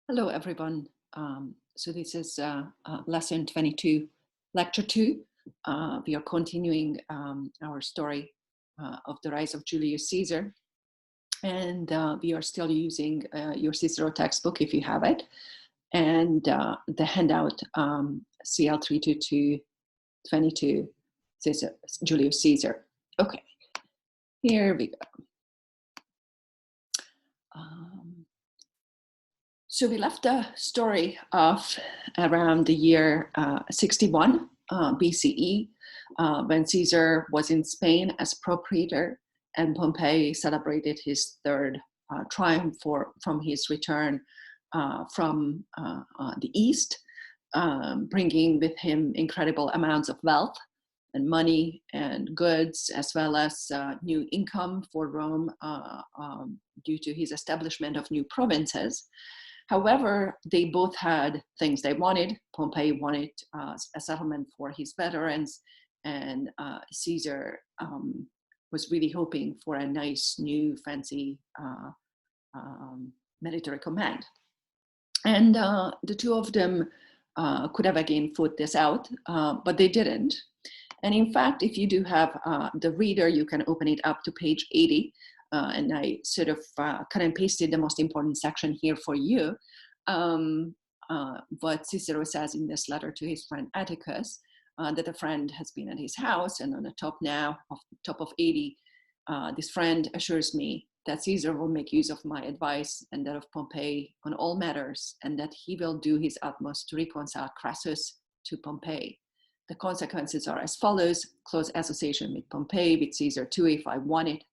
Hello, everyone. So this is lesson 22, lecture 2. We are continuing our story of the rise of Julius Caesar. And we are still using your Cicero textbook if you have it. And the handout CL 32222 Caesar, Julius Caesar. Okay, here we go. So we left the story of around the year 61 BCE, when Caesar was in Spain as procurator, and Pompey celebrated his third triumph from his return from the East, bringing with him incredible amounts of wealth and money and goods, as well as new income for Rome due to his establishment of new provinces. However, they both had things they wanted. Pompey wanted a settlement for his veterans, and Caesar was really hoping for a nice, new, fancy military command. And the two of them could have again fought this out, but they didn't. And in fact, if you do have the reader, you can open it up to page 80. And I sort of cut and pasted the most important section here for you. What Cicero says in this letter to his friend Atticus, that a friend has been at his house, and on the top now, top of 80, this friend assures me that Caesar will make use of my advice and that of Pompey on all matters, and that he will do his utmost to reconcile Crassus to Pompey. The consequences are as follows: close association with Pompey, with Caesar too, if I want it,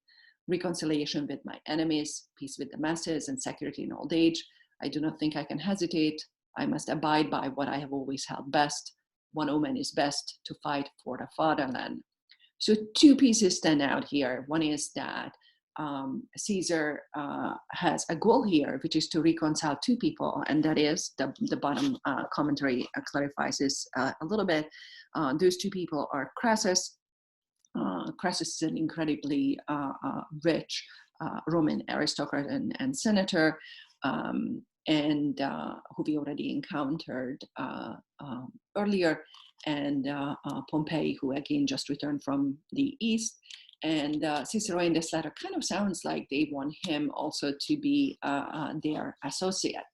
reconciliation with my enemies, peace with the masses, and security in old age. I do not think I can hesitate. I must abide by what I have always held best. One omen is best, to fight for the fatherland. So two pieces stand out here. One is that Caesar has a goal here, which is to reconcile two people, and that is, the bottom commentary clarifies this a little bit. Those two people are Crassus. Crassus is an incredibly rich Roman aristocrat and senator, and who we already encountered earlier, and Pompey, who again just returned from the East. And Cicero in this letter kind of sounds like they want him also to be their associate.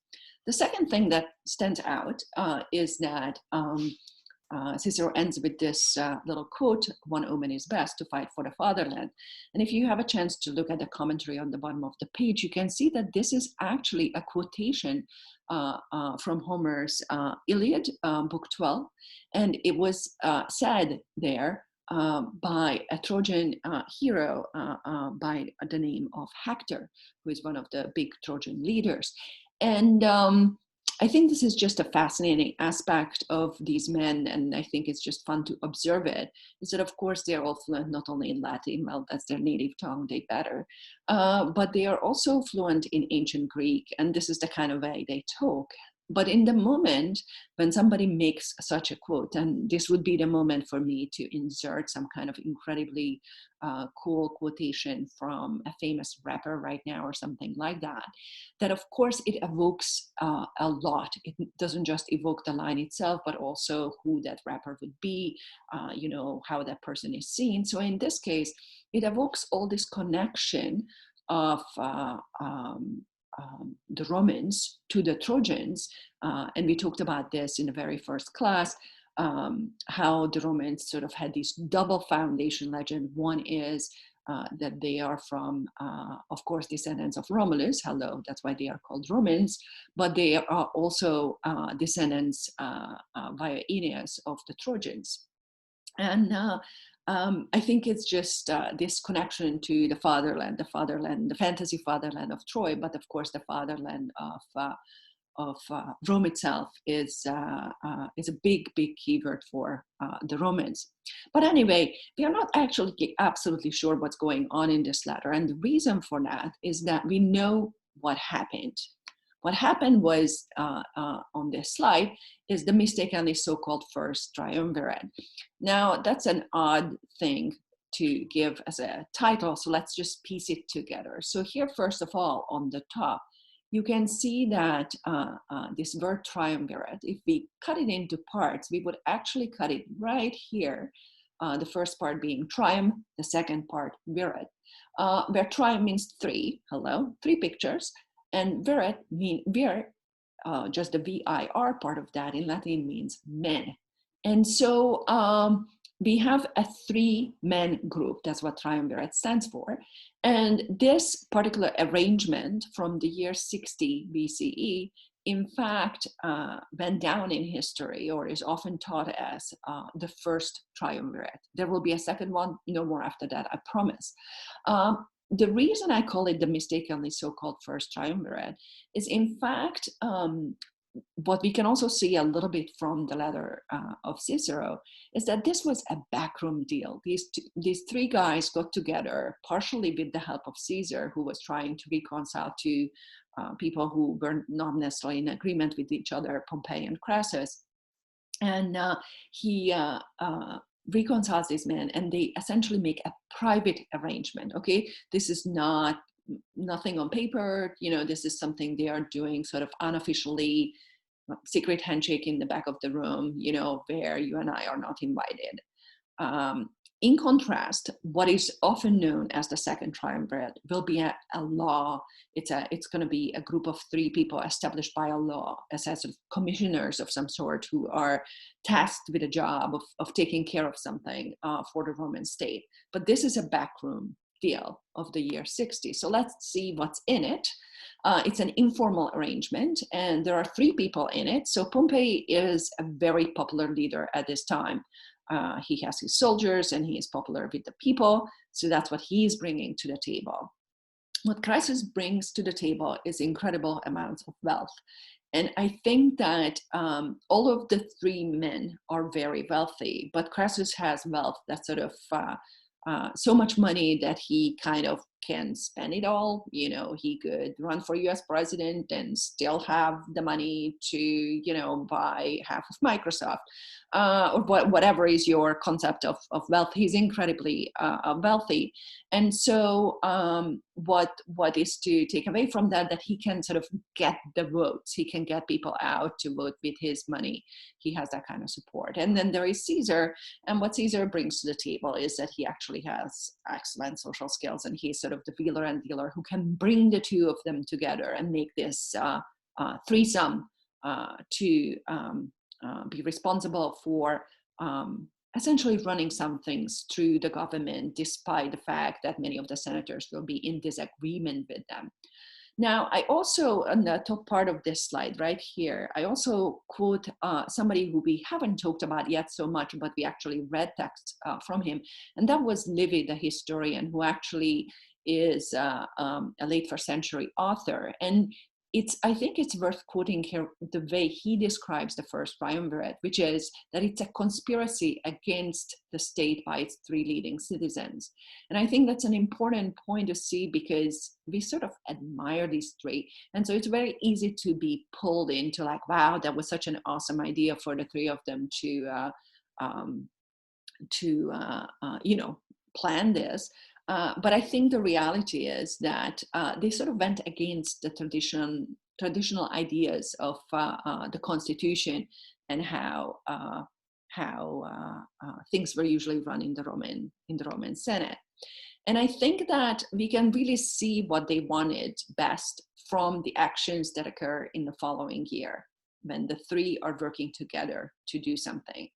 The second thing that stands out is that Cicero ends with this little quote, one omen is best, to fight for the fatherland. And if you have a chance to look at the commentary on the bottom of the page, you can see that this is actually a quotation from Homer's Iliad, book 12. And it was said there by a Trojan hero by the name of Hector, who is one of the big Trojan leaders. And I think this is just a fascinating aspect of these men, and I think it's just fun to observe it, is that of course they're all fluent not only in Latin, well, that's their native tongue, they better, but they are also fluent in ancient Greek, and this is the kind of way they talk. But in the moment when somebody makes such a quote, and this would be the moment for me to insert some kind of incredibly cool quotation from a famous rapper right now or something like that, that of course it evokes a lot. It doesn't just evoke the line itself, but also who that rapper would be, how that person is seen. So in this case, it evokes all this connection of the Romans to the Trojans, and we talked about this in the very first class, how the Romans sort of had this double foundation legend. One is that they are from, of course, descendants of Romulus. Hello, that's why they are called Romans. But they are also descendants via Aeneas of the Trojans. And I think it's just this connection to the fatherland, the fantasy fatherland of Troy, but of course the fatherland of Rome itself is a big keyword for the Romans. But anyway, we are not actually absolutely sure what's going on in this letter, and the reason for that is that we know what happened. What happened was, on this slide, is the mistakenly so-called first triumvirate. Now, that's an odd thing to give as a title, so let's just piece it together. So here, first of all, on the top, you can see that this word triumvirate, if we cut it into parts, we would actually cut it right here. The first part being triumph, the second part virate. Where triumph means three, hello, three pictures, and virate mean vir, just the vir part of that in Latin means men. And so we have a three-man group. That's what triumvirate stands for. And this particular arrangement from the year 60 BCE, in fact, went down in history, or is often taught as the first triumvirate. There will be a second one, no more after that, I promise. The reason I call it the mistakenly so-called first triumvirate is, in fact, what we can also see a little bit from the letter of Cicero is that this was a backroom deal. These three guys got together, partially with the help of Caesar, who was trying to reconcile two people who were not necessarily in agreement with each other, Pompey and Crassus. And he reconciles these men, and they essentially make a private arrangement. Okay, this is nothing on paper, this is something they are doing sort of unofficially, secret handshake in the back of the room, where you and I are not invited. In contrast, what is often known as the second triumvirate will be a law. It's going to be a group of three people established by a law as sort of commissioners of some sort, who are tasked with a job of taking care of something for the Roman state. But this is a backroom deal of the year 60. So let's see what's in it. It's an informal arrangement, and there are three people in it. So Pompey is a very popular leader at this time. He has his soldiers, and he is popular with the people. So that's what he's bringing to the table. What Crassus brings to the table is incredible amounts of wealth. And I think that all of the three men are very wealthy, but Crassus has wealth that's sort of so much money that he kind of can spend it all. He could run for US president and still have the money to, buy half of Microsoft, or whatever is your concept of wealth. He's incredibly wealthy. And so what is to take away from that he can sort of get the votes. He can get people out to vote with his money. He has that kind of support. And then there is Caesar. And what Caesar brings to the table is that he actually has excellent social skills, and he's sort of the wheeler and dealer who can bring the two of them together and make this threesome to be responsible for essentially running some things through the government, despite the fact that many of the senators will be in disagreement with them. Now, I also, on the top part of this slide right here, I also quote somebody who we haven't talked about yet so much, but we actually read text from him. And that was Livy, the historian, who actually is a late first century author. And I think it's worth quoting here the way he describes the first triumvirate, which is that it's a conspiracy against the state by its three leading citizens. And I think that's an important point to see, because we sort of admire these three. And so it's very easy to be pulled into like, wow, that was such an awesome idea for the three of them to plan this. But I think the reality is that they sort of went against the traditional ideas of the Constitution and how things were usually run in the Roman Senate. And I think that we can really see what they wanted best from the actions that occur in the following year, when the three are working together to do something.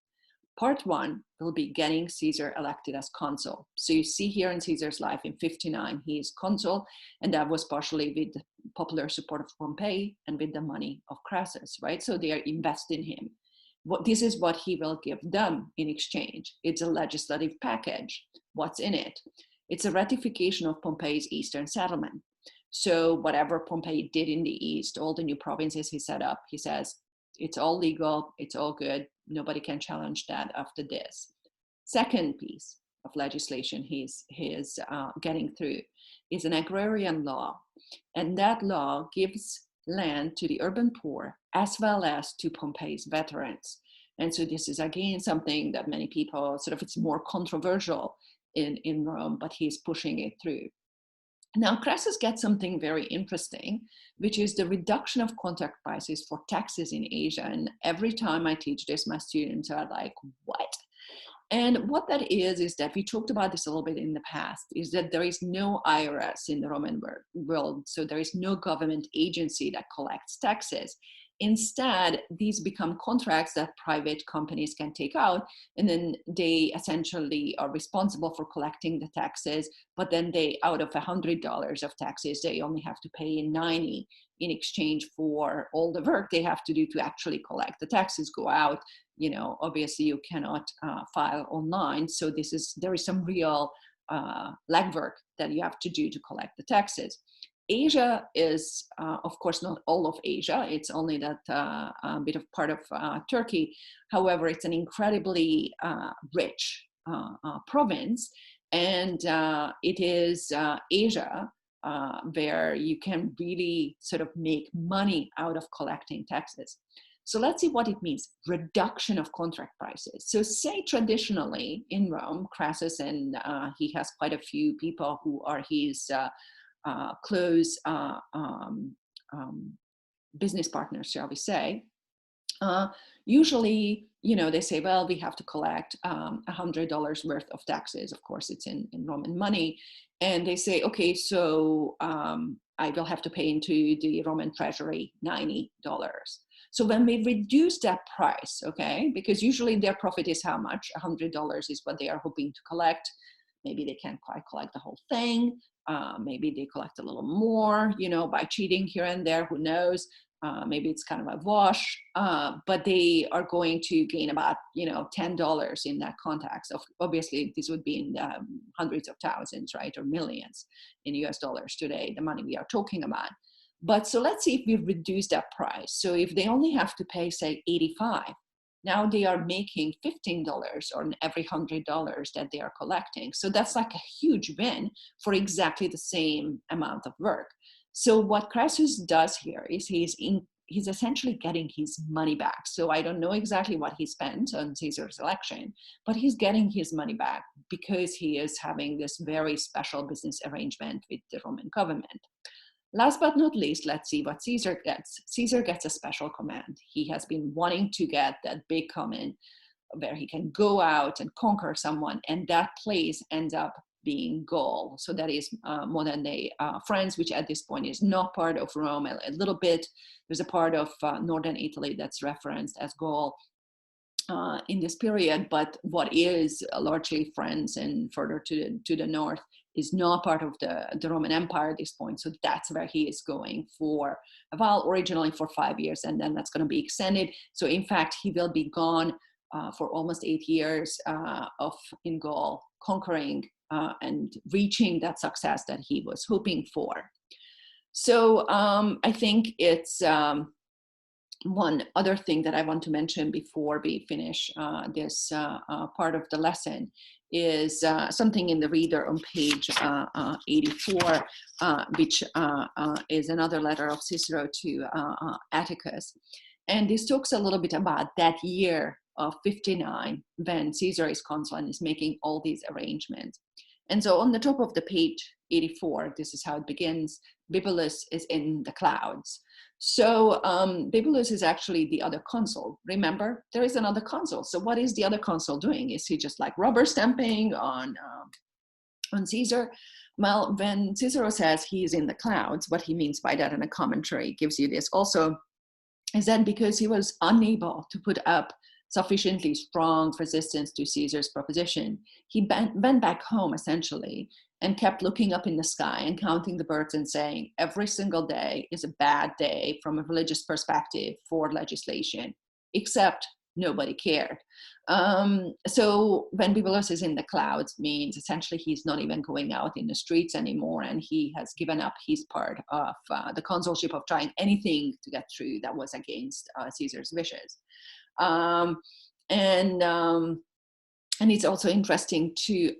Part one will be getting Caesar elected as consul. So you see here in Caesar's life in 59, he is consul, and that was partially with the popular support of Pompey and with the money of Crassus, right? So they are invested in him. This is what he will give them in exchange. It's a legislative package. What's in it? It's a ratification of Pompey's Eastern settlement. So whatever Pompey did in the East, all the new provinces he set up, he says, it's all legal, it's all good, nobody can challenge that after this. Second piece of legislation he's getting through is an agrarian law. And that law gives land to the urban poor as well as to Pompey's veterans. And so this is again something that many people it's more controversial in Rome, but he's pushing it through. Now, Crassus gets something very interesting, which is the reduction of contract prices for taxes in Asia. And every time I teach this, my students are like, what? And what that is that we talked about this a little bit in the past, is that there is no IRS in the Roman world. So there is no government agency that collects taxes. Instead, these become contracts that private companies can take out, and then they essentially are responsible for collecting the taxes. But then they, out of $100 of taxes, they only have to pay 90 in exchange for all the work they have to do to actually collect the taxes, go out. You know, obviously you cannot file online. So there is some real legwork that you have to do to collect the taxes. Asia is, of course, not all of Asia. It's only that bit of part of Turkey. However, it's an incredibly rich province, and it is Asia where you can really sort of make money out of collecting taxes. So let's see what it means, reduction of contract prices. So say traditionally in Rome, Crassus, and he has quite a few people who are his close business partners, shall we say. Usually, you know, they say, well, we have to collect $100 worth of taxes. Of course, it's in Roman money. And they say, okay, so I will have to pay into the Roman treasury $90. So when we reduce that price, okay, because usually their profit is how much? $100 is what they are hoping to collect. Maybe they can't quite collect the whole thing. Maybe they collect a little more, you know, by cheating here and there, who knows? Maybe it's kind of a wash, but they are going to gain about, you know, $10 in that context. Obviously, this would be in the hundreds of thousands, right, or millions in US dollars today, the money we are talking about. But so let's see if we reduce that price. So if they only have to pay, say, 85, now they are making $15 on every $100 that they are collecting. So that's like a huge win for exactly the same amount of work. So what Crassus does here is he's essentially getting his money back. So I don't know exactly what he spent on Caesar's election, but he's getting his money back because he is having this very special business arrangement with the Roman government. Last but not least, let's see what Caesar gets. Caesar gets a special command. He has been wanting to get that big command where he can go out and conquer someone, and that place ends up being Gaul. So that is modern day France, which at this point is not part of Rome. A little bit, there's a part of northern Italy that's referenced as Gaul in this period, but what is largely France and further to the north is not part of the Roman Empire at this point. So that's where he is going for a while, originally for 5 years, and then that's going to be extended. So in fact, he will be gone for almost 8 years in Gaul, conquering and reaching that success that he was hoping for. So I think it's one other thing that I want to mention before we finish this part of the lesson is something in the reader on page 84, which is another letter of Cicero to Atticus. And this talks a little bit about that year of 59 when Caesar is consul and is making all these arrangements. And so on the top of the page 84, this is how it begins. Bibulus is in the clouds. So Bibulus is actually the other consul. Remember, there is another consul. So what is the other consul doing? Is he just like rubber stamping on Caesar? Well, when Cicero says he is in the clouds, what he means by that in a commentary gives you this also, is that because he was unable to put up sufficiently strong resistance to Caesar's proposition, he went back home essentially and kept looking up in the sky and counting the birds and saying, every single day is a bad day from a religious perspective for legislation, except nobody cared. So when Bibulus is in the clouds means essentially he's not even going out in the streets anymore, and he has given up his part of the consulship of trying anything to get through that was against Caesar's wishes. And it's also interesting to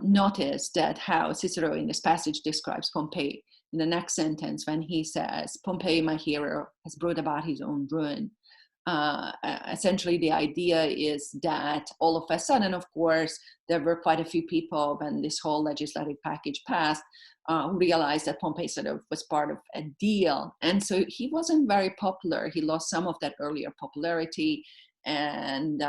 notice that how Cicero in this passage describes Pompey in the next sentence when he says, Pompey, my hero, has brought about his own ruin. essentially the idea is that all of a sudden, of course, there were quite a few people when this whole legislative package passed who realized that Pompey sort of was part of a deal. And so he wasn't very popular. He lost some of that earlier popularity. And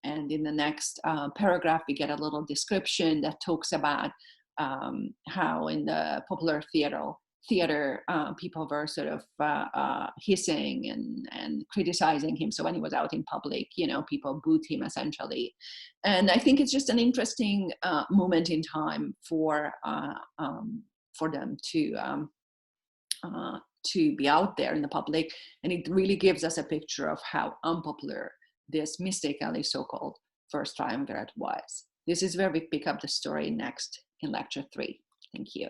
in the next paragraph, we get a little description that talks about how in the popular theater, people were sort of hissing and criticizing him. So when he was out in public, people booed him essentially. And I think it's just an interesting moment in time for them to be out there in the public. And it really gives us a picture of how unpopular this mistakenly so-called first triumvirate was. This is where we pick up the story next in lecture 3. Thank you.